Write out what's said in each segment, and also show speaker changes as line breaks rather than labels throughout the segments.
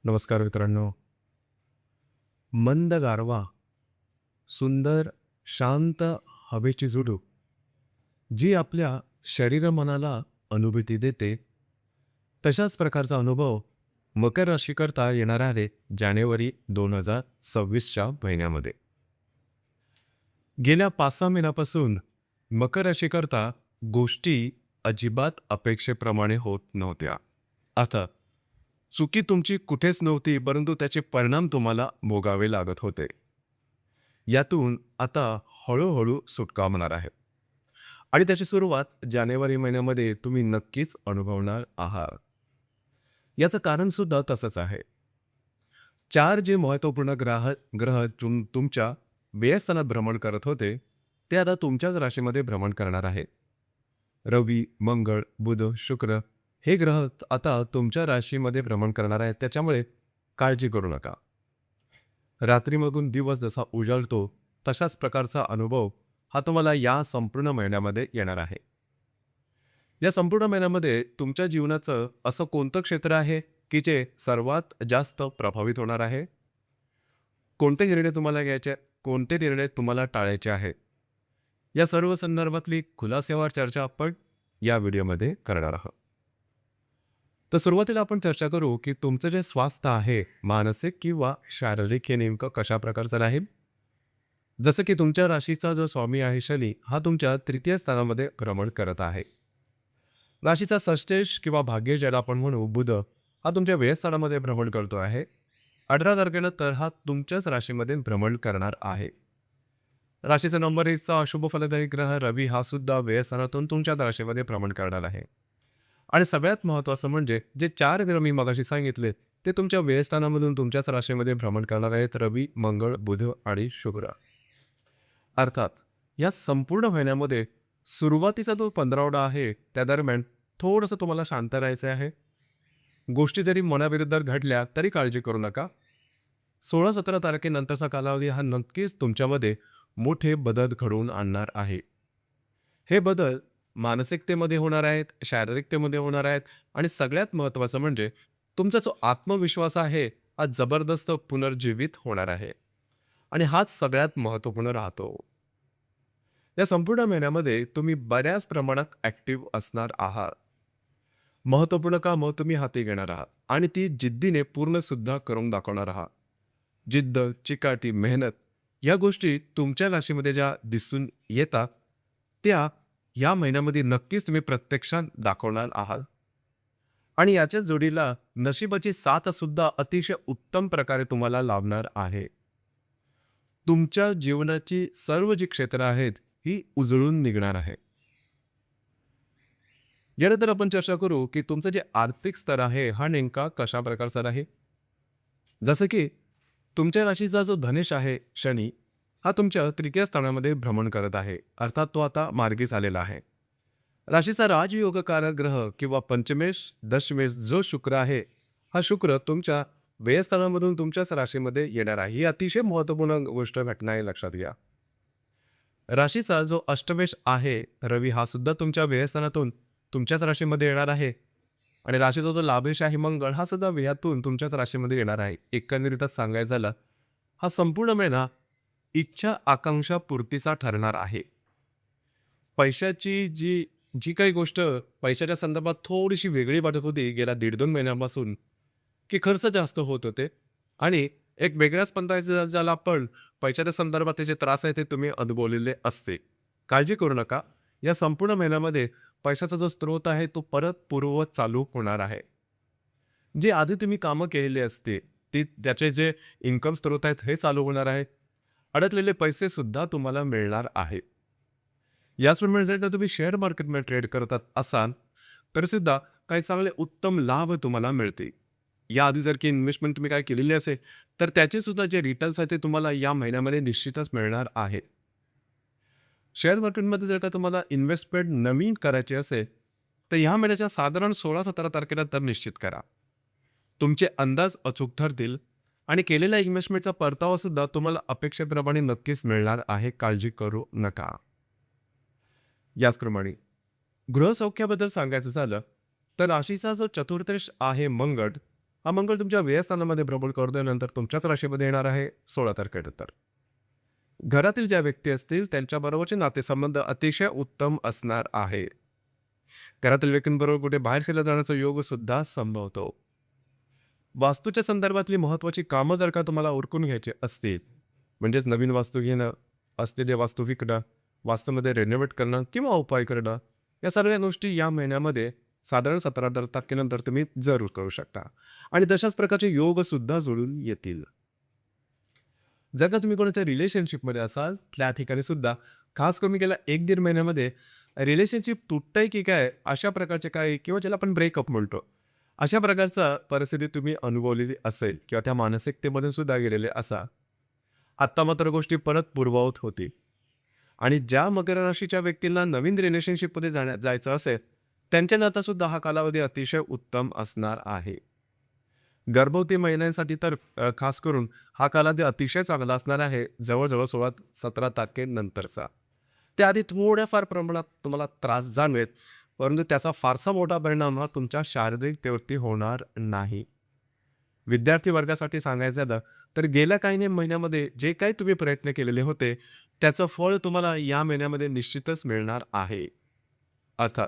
नमस्कार मित्रांनो. मंद गारवा, सुंदर शांत हवेची झुळूक जी आपल्या शरीर मनाला अनुभूती देते, तशाच प्रकारचा अनुभव मकर राशीकरता येणार आहे जानेवारी 2026च्या महिन्यामध्ये. गेल्या 5-6 महिन्यापासून मकर राशीकरता गोष्टी अजिबात अपेक्षेप्रमाणे होत नव्हत्या. आता चुकी तुमची कुठेच नव्हती, परंतु त्याचे परिणाम तुम्हाला भोगावे लागत होते. यातून आता हळूहळू सुटका होणार आहे आणि त्याची सुरुवात जानेवारी महिन्यामध्ये तुम्ही नक्कीच अनुभवणार आहात. याचं कारण सुद्धा तसंच आहे. 4 जे महत्त्वपूर्ण ग्रह तुमच्या व्ययस्थानात भ्रमण करत होते, ते आता तुमच्याच राशीमध्ये भ्रमण करणार आहेत. रवी, मंगळ, बुध, शुक्र हे ग्रह आता तुमच्या राशीमध्ये भ्रमण करणार आहेत. त्याच्यामुळे काळजी करू नका. रात्रीमधून दिवस जसा उजाडतो तशाच प्रकारचा अनुभव हा तुम्हाला या संपूर्ण महिन्यामध्ये येणार आहे. या संपूर्ण महिन्यामध्ये तुमच्या जीवनाचं असं कोणतं क्षेत्र आहे की जे सर्वात जास्त प्रभावित होणार आहे? कोणते निर्णय तुम्हाला घ्यायचे, कोणते निर्णय तुम्हाला टाळायचे आहेत? या सर्व संदर्भातली खुलासेवार चर्चा आपण या व्हिडिओमध्ये करणार आहोत. तर सुरुवातीला आपण चर्चा करू की तुमचं जे स्वास्थ्य आहे, मानसिक किंवा शारीरिक, हे नेमकं कशा प्रकारचं राहील. जसं की तुमच्या राशीचा जो स्वामी आहे शनी, हा तुमच्या तृतीय स्थानामध्ये भ्रमण करत आहे. राशीचा षष्ठेश किंवा भाग्य ज्याला आपण म्हणू, बुध हा तुमच्या व्ययस्थानामध्ये भ्रमण करतो आहे. 18 तारखेनंतर हा तुमच्याच राशीमध्ये भ्रमण करणार आहे. राशीचा नंबर 1चा अशुभ फलदायी ग्रह रवी हा सुद्धा व्ययस्थानातून तुमच्या राशीमध्ये भ्रमण करणार आहे. आणि सगळ्यात महत्त्वाचं म्हणजे जे 4 ग्रह मी मगाशी सांगितले, ते तुमच्या व्ययस्थानामधून तुमच्याच राशीमध्ये भ्रमण करणार आहेत. रवी, मंगळ, बुध आणि शुक्र. अर्थात या संपूर्ण महिन्यामध्ये सुरुवातीचा जो 15वडा आहे, त्या दरम्यान थोडंसं तुम्हाला शांत राहायचं आहे. गोष्टी जरी मनाविरुद्ध घडल्या तरी काळजी करू नका. 16-17 तारखेनंतरचा कालावधी हा नक्कीच तुमच्यामध्ये मोठे बदल घडवून आणणार आहे. हे बदल मानसिकतेमध्ये होणार आहेत, शारीरिकतेमध्ये होणार आहेत आणि सगळ्यात महत्त्वाचं म्हणजे तुमचा जो आत्मविश्वास आहे, हा जबरदस्त पुनर्जीवित होणार आहे. आणि हाच सगळ्यात महत्त्वपूर्ण राहतो. या संपूर्ण महिन्यामध्ये तुम्ही बऱ्याच प्रमाणात ॲक्टिव्ह असणार आहात. महत्त्वपूर्ण कामं तुम्ही हाती घेणार आहात आणि ती जिद्दीने पूर्ण सुद्धा करून दाखवणार आहात. जिद्द, चिकाटी, मेहनत या गोष्टी तुमच्या राशीमध्ये ज्या दिसून येतात, त्या या महिन्यामध्ये नक्कीच तुम्ही प्रत्यक्षात दाखवणार आहात. आणि याच्या जोडीला नशिबाची साथ सुद्धा अतिशय उत्तम प्रकारे तुम्हाला लाभणार आहे. तुमच्या जीवनाची सर्व जी क्षेत्र आहेत, ही उजळून निघणार आहे. यानंतर आपण चर्चा करू की तुमचं जे आर्थिक स्तर आहे, हा नेमका कशा प्रकारचा आहे. जसं की तुमच्या राशीचा जो धनेश आहे शनी, हा तुमच्या तृतीय स्थानामध्ये भ्रमण करत आहे. अर्थात तो आता मार्गीस आलेला आहे. राशीचा राजयोगकारक ग्रह किंवा पंचमेश दशमेश जो शुक्र आहे, हा शुक्र तुमच्या व्ययस्थानामधून तुमच्याच राशीमध्ये येणार आहे. ही अतिशय महत्त्वपूर्ण गोष्ट घटना आहे, लक्षात घ्या. राशीचा जो अष्टमेश आहे रवी, हा सुद्धा तुमच्या व्ययस्थानातून तुमच्याच राशीमध्ये येणार आहे. आणि राशीचा जो लाभेश आहे मंगळ, हा सुद्धा व्ययातून तुमच्याच राशीमध्ये येणार आहे. एकंदरीतच सांगायचं झालं, हा संपूर्ण महिना इच्छा आकांक्षा पूर्तीचा ठरणार आहे. पैशाची जी जी काही गोष्ट पैशाच्या संदर्भात थोडीशी वेगळी वाटत होती गेल्या 1.5-2 महिन्यांपासून, की खर्च जास्त होत होते आणि एक वेगळ्याच पंथाचा ज्याला आपण पैशाच्या संदर्भात जे त्रास आहे ते तुम्ही अनुभवलेले असते. काळजी करू नका. या संपूर्ण महिन्यामध्ये पैशाचा जो स्रोत आहे तो परत पूर्ववत चालू होणार आहे. जे आधी तुम्ही कामं केलेली असते, ती त्याचे जे इन्कम स्रोत आहेत हे चालू होणार आहे. अडकलेले पैसे सुद्धा तुम्हाला मिळणार आहेत. याचप्रमाणे जर का तुम्ही शेअर मार्केटमध्ये ट्रेड करत असाल, तर सुद्धा काही चांगले उत्तम लाभ तुम्हाला मिळतील. याआधी जर की इन्व्हेस्टमेंट तुम्ही काय केलेली असेल, तर त्याचे सुद्धा जे रिटर्न्स आहेत ते तुम्हाला या महिन्यामध्ये निश्चितच मिळणार आहेत. शेअर मार्केटमध्ये जर का तुम्हाला इन्व्हेस्टमेंट नवीन करायची असेल, तर ह्या महिन्याच्या साधारण 16-17 तारखेला तर निश्चित करा. तुमचे अंदाज अचूक ठरतील आणि केलेल्या इन्व्हेस्टमेंटचा परतावा सुद्धा तुम्हाला अपेक्षेप्रमाणे नक्कीच मिळणार आहे. काळजी करू नका. याचप्रमाणे गृहसौख्याबद्दल सांगायचं झालं, तर राशीचा जो चतुर्थेश आहे मंगळ, हा मंगळ तुमच्या व्ययस्थानामध्ये भ्रमण करतोय, नंतर तुमच्याच राशीमध्ये येणार आहे 16 तारखेनंतर. घरातील ज्या व्यक्ती असतील त्यांच्याबरोबरचे नातेसंबंध अतिशय उत्तम असणार आहे. घरातील व्यक्तींबरोबर कुठे बाहेर फिरला जाण्याचा योग सुद्धा संभवतो. वास्तूच्या संदर्भातली महत्त्वाची कामं जर का तुम्हाला उरकून घ्यायची असतील, म्हणजेच नवीन वास्तू घेणं, असलेली वास्तू विकणं, वास्तूमध्ये रेनोव्हेट करणं किंवा उपाय करणं, या सगळ्या गोष्टी या महिन्यामध्ये साधारण 17 तारखेनंतर तुम्ही जरूर करू शकता. आणि तशाच प्रकारचे योगसुद्धा जुळून येतील. जर का तुम्ही कोणाच्या रिलेशनशिपमध्ये असाल, त्या ठिकाणी सुद्धा खास करून गेल्या 1-1.5 महिन्यामध्ये रिलेशनशिप तुटतंय की काय, अशा प्रकारचे काही किंवा ज्याला आपण ब्रेकअप म्हणतो, अशा प्रकारचा परिस्थिती तुम्ही अनुभवलेली असेल किंवा त्या मानसिकतेमधून सुद्धा गेलेले असाल. आत्ता मात्र गोष्टी परत पूर्ववत होतील. आणि ज्या मकर राशीच्या व्यक्तींना नवीन रिलेशनशिपमध्ये जायचं असेल, त्यांच्या नातासुद्धा हा कालावधी अतिशय उत्तम असणार आहे. गर्भवती महिलांसाठी तर खास करून हा कालावधी अतिशय चांगला असणार आहे, जवळजवळ 16-17 तारखेनंतरचा. त्याआधी थोड्याफार प्रमाणात तुम्हाला त्रास जाणवेल, परंतु त्याचा फारसा मोठा परिणाम हा तुमच्या शारीरिकतेवरती होणार नाही. विद्यार्थी वर्गासाठी सांगायचं झालं तर गेल्या काही महिन्यामध्ये जे काही तुम्ही प्रयत्न केलेले होते, त्याचं फळ तुम्हाला या महिन्यामध्ये निश्चितच मिळणार आहे. अर्थात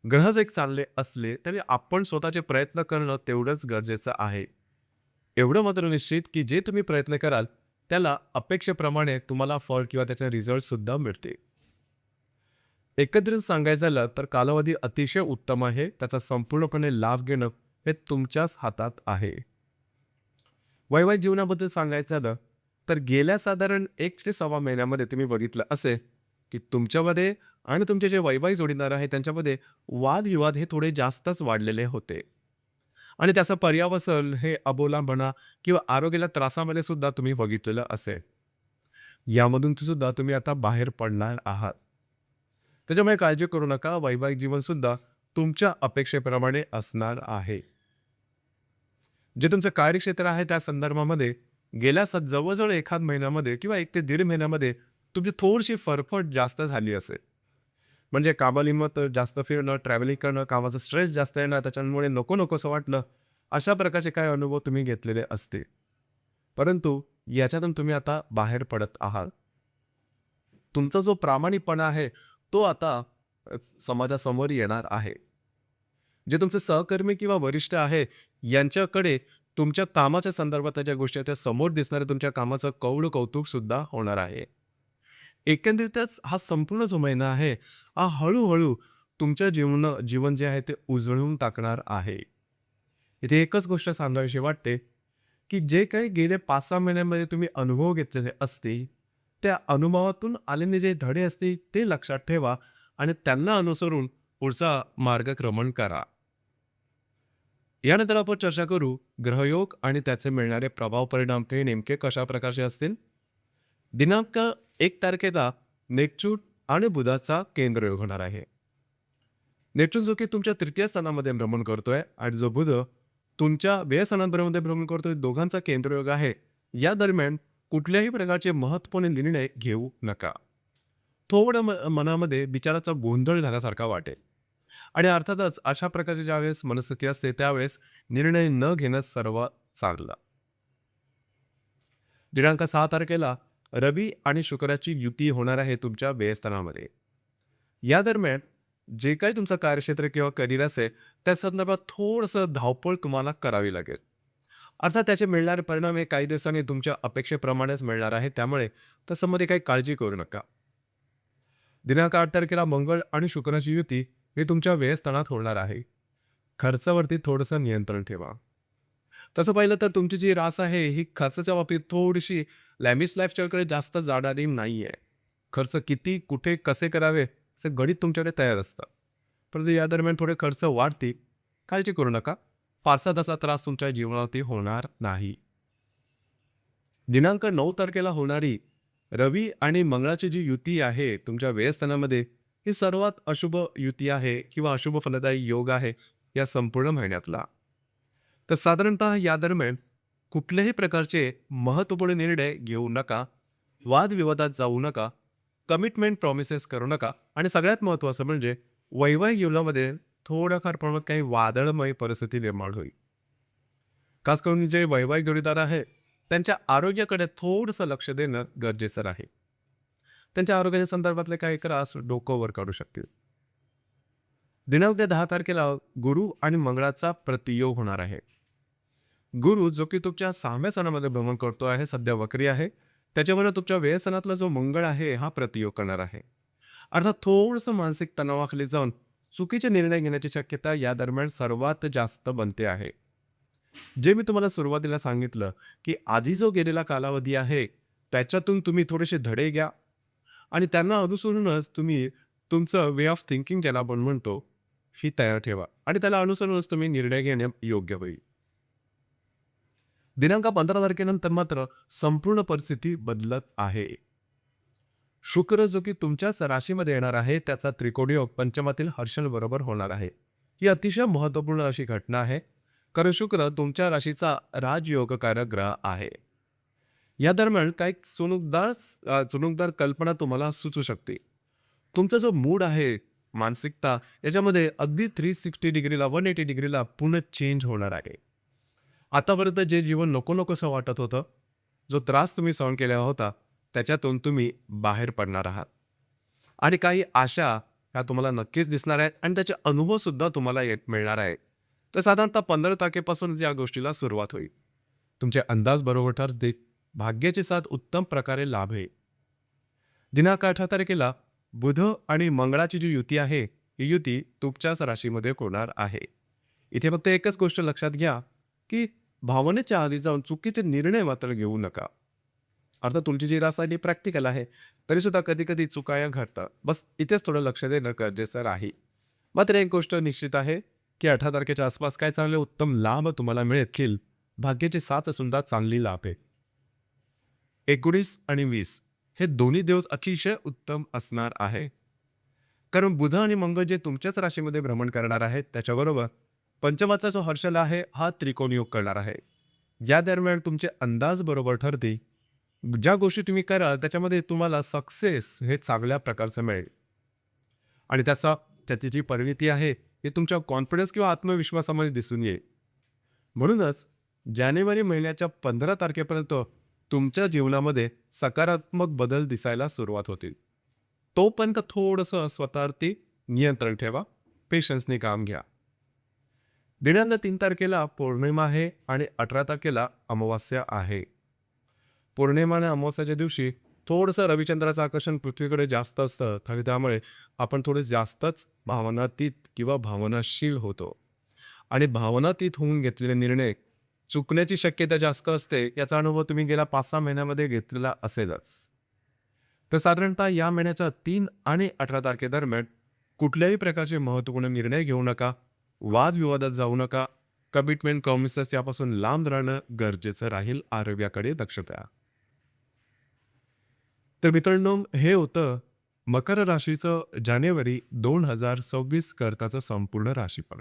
ग्रह जर चालले असले तरी आपण स्वतःचे प्रयत्न करणं तेवढंच गरजेचं आहे. एवढं मात्र निश्चित की जे तुम्ही प्रयत्न कराल त्याला अपेक्षेप्रमाणे तुम्हाला फळ किंवा त्याचे रिझल्ट सुद्धा मिळते. एकत्रित सांगायचं झालं तर कालावधी अतिशय उत्तम आहे. त्याचा संपूर्णपणे लाभ घेणं हे तुमच्याच हातात आहे. वैवाहिक जीवनाबद्दल सांगायचं झालं तर गेल्या साधारण 1 ते 1.25 महिन्यामध्ये तुम्ही बघितलं असेल की तुमच्यामध्ये आणि तुमचे जे वैवाहिक जोडीदार आहे त्यांच्यामध्ये वादविवाद हे थोडे जास्तच वाढलेले होते. आणि त्याचं पर्यावसन हे अबोलापणा किंवा आरोग्याला त्रासामध्ये सुद्धा तुम्ही बघितलेलं असेल. यामधून सुद्धा तुम्ही आता बाहेर पडणार आहात. त्याच्यामुळे काळजी करू नका. वैवाहिक जीवन सुद्धा तुमच्या अपेक्षेप्रमाणे असणार आहे. जे तुमचं कार्यक्षेत्र आहे त्या संदर्भामध्ये गेल्या जवळजवळ एखाद महिन्यामध्ये किंवा 1 ते 1.5 महिन्यामध्ये तुमची थोडीशी फरफट जास्त झाली असेल. म्हणजे कामानिमित्त जास्त फिरणं, ट्रॅव्हलिंग करणं, कामाचा स्ट्रेस जास्त येणं, त्याच्यामुळे नको नकोसं वाटलं, अशा प्रकारचे काही अनुभव तुम्ही घेतलेले असते. परंतु याच्यातून तुम्ही आता बाहेर पडत आहात. तुमचा जो प्रामाणिकपणा आहे तो आता समाजासमोर येणार आहे. जे तुमचे सहकर्मी किंवा वरिष्ठ आहे यांच्याकडे तुमच्या कामाच्या संदर्भात ज्या गोष्टी आहेत त्या समोर दिसणाऱ्या तुमच्या कामाचं कौड कौतुक सुद्धा होणार आहे. एकंदरीतच हा संपूर्ण जो महिना आहे हा हळूहळू तुमच्या जीवन जे आहे ते उजळून टाकणार आहे. इथे एकच गोष्ट सांगावीशी वाटते की जे काही गेले 5-6 महिन्यांमध्ये तुम्ही अनुभव घेतलेले असतील, त्या अनुभवातून आलेले जे धडे असतील ते लक्षात ठेवा आणि त्यांना अनुसरून पुढचा मार्गक्रमण करा. यानंतर आपण चर्चा करू ग्रहयोग आणि त्याचे मिळणारे प्रभाव परिणाम ते नेमके कशा प्रकारचे असतील. दिनांक 1 तारखेला नेपच्यून आणि बुधाचा केंद्रयोग होणार आहे. नेपच्यून जो की तुमच्या 3य स्थानामध्ये भ्रमण करतोय आणि जो बुध तुमच्या व्ययस्थानांमध्ये भ्रमण करतोय, दोघांचा केंद्रयोग आहे. या दरम्यान कुठल्याही प्रकारचे महत्त्वपूर्ण निर्णय घेऊ नका. थोडं मनामध्ये विचाराचा गोंधळ झाल्यासारखा वाटेल आणि अर्थातच अशा प्रकारची ज्यावेळेस मनस्थिती असते त्यावेळेस निर्णय न घेणं सर्वात चांगलं. दिनांक 6 तारखेला रवी आणि शुक्राची युती होणार आहे तुमच्या व्ययस्थानामध्ये. या दरम्यान जे काही तुमचं कार्यक्षेत्र किंवा करिअर असेल त्या संदर्भात थोडंसं धावपळ तुम्हाला करावी लागेल. अर्थात त्याचे मिळणारे परिणाम हे काही दिवसांनी तुमच्या अपेक्षेप्रमाणेच मिळणार आहे, त्यामुळे तसंमध्ये काही काळजी करू नका. दिनांक 8 तारखेला मंगळ आणि शुक्राची युती हे तुमच्या व्ययस्थानात होणार आहे. खर्चावरती थोडंसं नियंत्रण ठेवा. तसं पाहिलं तर तुमची जी रास आहे ही खर्चाच्या बाबतीत थोडीशी लॅमिश लाईफस्टाईलकडे जास्त जाणारी नाही आहे. खर्च किती, कुठे, कसे करावे असे गणित तुमच्याकडे तयार असतं. परंतु या दरम्यान थोडे खर्च वाढतील. काळजी करू नका. फारसा तसा त्रास तुमच्या जीवनावरती होणार नाही. दिनांक 9 तारखेला होणारी रवी आणि मंगळाची जी युती आहे तुमच्या व्ययस्थानामध्ये ही सर्वात अशुभ युती आहे किंवा अशुभ फलदायी योग आहे या संपूर्ण महिन्यातला. तर साधारणतः या दरम्यान कुठल्याही प्रकारचे महत्त्वपूर्ण निर्णय घेऊ नका, वादविवादात जाऊ नका, कमिटमेंट प्रॉमिसेस करू नका आणि सगळ्यात महत्त्वाचं म्हणजे वैवाहिक जीवनामध्ये थोड्याफार प्रमाणात काही वादळमय परिस्थिती निर्माण होईल. खास करून जे वैवाहिक जोडीदार आहे त्यांच्या आरोग्याकडे थोडंसं लक्ष देणं गरजेचं आहे. त्यांच्या आरोग्याच्या संदर्भातले काही त्रास डोकं वर काढू शकतील. दिनांक 10 तारखेला गुरु आणि मंगळाचा प्रतियोग होणार आहे. गुरु जो की तुमच्या 6व्या सणामध्ये भ्रमण करतो आहे, सध्या वक्री आहे. त्याच्यामुळे तुमच्या व्यसनातला जो मंगळ आहे हा प्रतियोग करणार आहे. अर्थात थोडंसं मानसिक तणावाखाली जाऊन चुकीचे निर्णय घेण्याची शक्यता या दरम्यान सर्वात जास्त बनते आहे. जे मी तुम्हाला सुरुवातीला सांगितलं की आधी जो गेलेला कालावधी आहे त्याच्यातून तुम्ही थोडेसे धडे घ्या आणि त्यांना अनुसरूनच तुम्ही तुमचं वे ऑफ थिंकिंग ज्याला आपण म्हणतो ही तयार ठेवा आणि त्याला अनुसरूनच तुम्ही निर्णय घेणे योग्य होईल. दिनांक 15 तारखेनंतर मात्र संपूर्ण परिस्थिती बदलत आहे. शुक्र जो की तुमच्याच राशीमध्ये येणार आहे त्याचा त्रिकोणी योग पंचमातील हर्षल बरोबर होणार आहे. ही अतिशय महत्त्वपूर्ण अशी घटना आहे, कारण शुक्र तुमच्या राशीचा राजयोगकारक ग्रह आहे. या दरम्यान काही चुणूकदार कल्पना तुम्हाला सुचू शकते. तुमचा जो मूड आहे, मानसिकता याच्यामध्ये अगदी 360 डिग्रीला 180 डिग्रीला पूर्ण चेंज होणार आहे. आतापर्यंत जे जीवन नको नकोसं वाटत होतं, जो त्रास तुम्ही सहन केला होता त्याच्यातून तुम्ही बाहेर पडणार आहात आणि काही आशा ह्या तुम्हाला नक्कीच दिसणार आहेत आणि त्याचे अनुभव सुद्धा तुम्हाला मिळणार आहे. तर साधारणतः 15 तारखेपासून या गोष्टीला सुरुवात होईल. तुमचे अंदाज बरोबर ठरतील. भाग्याची साथ उत्तम प्रकारे लाभेल. दिनांक 18 तारखेला बुध आणि मंगळाची जी युती आहे ही युती तुमच्याच राशीमध्ये होणार आहे. इथे फक्त एकच गोष्ट लक्षात घ्या की भावनेच्या आधी जाऊन चुकीचे निर्णय मात्र घेऊ नका. अर्थात तुमची जी रासायनिक प्रॅक्टिकल आहे तरी सुद्धा कधी कधी चुका या घडतात. बस इथेच थोडं लक्ष देणं गरजेचं राहील. मात्र एक गोष्ट निश्चित आहे की 18 तारखेच्या आसपास काय चांगले उत्तम लाभ तुम्हाला मिळतील. भाग्याची साथ सुद्धा चांगली लाभ आहे. 19 आणि 20 हे दोन्ही दिवस अतिशय उत्तम असणार आहे, कारण बुध आणि मंगळ जे तुमच्याच राशीमध्ये भ्रमण करणार आहेत त्याच्याबरोबर पंचमाचा जो हर्षल आहे हा त्रिकोण योग करणार आहे. या दरम्यान तुमचे अंदाज बरोबर ठरते. ज्या गोष्टी तुम्ही कराल त्याच्यामध्ये तुम्हाला सक्सेस हे चांगल्या प्रकारचं मिळेल आणि त्याची जी परिणती आहे ती तुमच्या कॉन्फिडन्स किंवा आत्मविश्वासामध्ये दिसून येईल. म्हणूनच जानेवारी महिन्याच्या 15 तारखेपर्यंत तुमच्या जीवनामध्ये सकारात्मक बदल दिसायला सुरुवात होतील. तोपर्यंत थोडंसं स्वतःवरती नियंत्रण ठेवा, पेशन्सने काम घ्या. दिनांक 3 तारखेला पौर्णिमा आहे आणि 18 तारखेला अमावास्या आहे. पौर्णिमा आणि अमावस्याच्या दिवशी थोडंसं रविचंद्राचं आकर्षण पृथ्वीकडे जास्त असतं, त्यामुळे आपण थोडे जास्तच भावनातीत किंवा भावनाशील होतो आणि भावनातीत होऊन घेतलेले निर्णय चुकण्याची शक्यता जास्त असते. याचा अनुभव तुम्ही गेल्या 5-6 महिन्यामध्ये घेतलेला असेलच. तर साधारणतः या महिन्याच्या 3 आणि 18 तारखेदरम्यान कुठल्याही प्रकारचे महत्त्वपूर्ण निर्णय घेऊ नका, वादविवादात जाऊ नका, कमिटमेंट प्रॉमिसेस यापासून लांब राहणं गरजेचं राहील. आरोग्याकडे लक्ष द्या. तर मित्रांनो, हे होतं मकर राशीचं जानेवारी 2026 करताचं संपूर्ण राशीफळ.